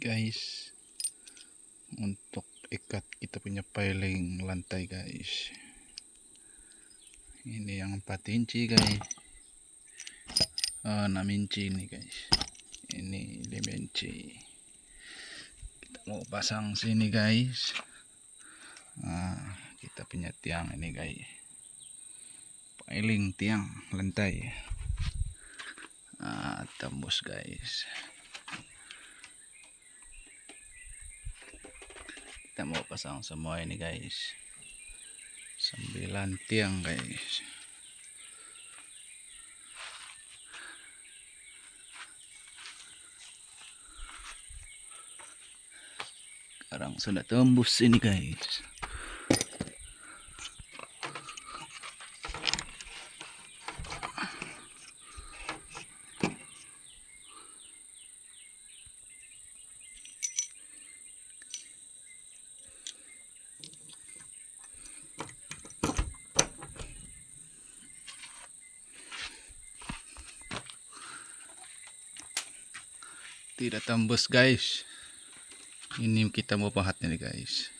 guys, untuk ikat kita punya piling lantai guys. Ini yang 4 inci guys, 6 inci ini guys, ini 5 inci. Kita mau pasang sini guys. Kita punya tiang ini guys, piling tiang lantai. Tembus guys. Kita mau pasang semua ini guys, 9 tiang guys. Sekarang sudah tembus ini guys. Tidak tembus guys. Ini kita mau pahat nih guys.